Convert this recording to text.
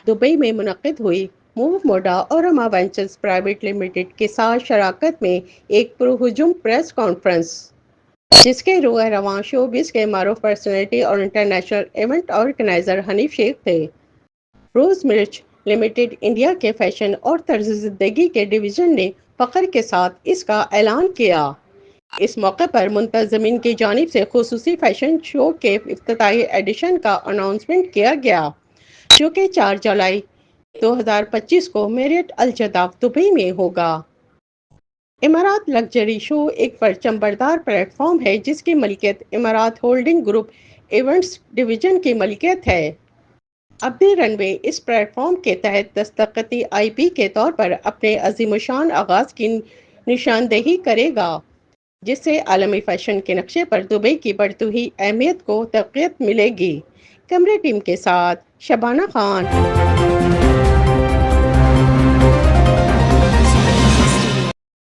Dubai میں منعقد ہوئی موو موڈا اور رما وینچرز پرائیویٹ لمیٹڈ کے ساتھ شراکت میں ایک پرہجوم پریس کانفرنس، جس کے روح رواں شوبز کے معروف پرسنالٹی اور انٹرنیشنل ایونٹ آرگنائزر حنیف شیخ تھے۔ روز مرچ لمیٹڈ انڈیا کے فیشن اور طرز زندگی کے ڈویژن نے فخر کے ساتھ اس کا اعلان کیا۔ اس موقع پر منتظمین کی جانب سے خصوصی فیشن شو کے افتتاحی ایڈیشن کا اناؤنسمنٹ کیا گیا، جو کہ 4 جولائی 2025 کو میریٹ الجداف دبئی میں ہوگا۔ امارات لگژری شو ایک پرچم بردار پلیٹ فارم ہے جس کی ملکیت امارات ہولڈنگ گروپ ایونٹس ڈویژن کی ملکیت ہے۔ ابدی رن وے اس پلیٹ فارم کے تحت دستخطی آئی پی کے طور پر اپنے عظیم الشان آغاز کی نشاندہی کرے گا، جس سے عالمی فیشن کے نقشے پر دبئی کی بڑھتی ہوئی اہمیت کو تقویت ملے گی۔ کیمرے ٹیم کے ساتھ شبانہ خان۔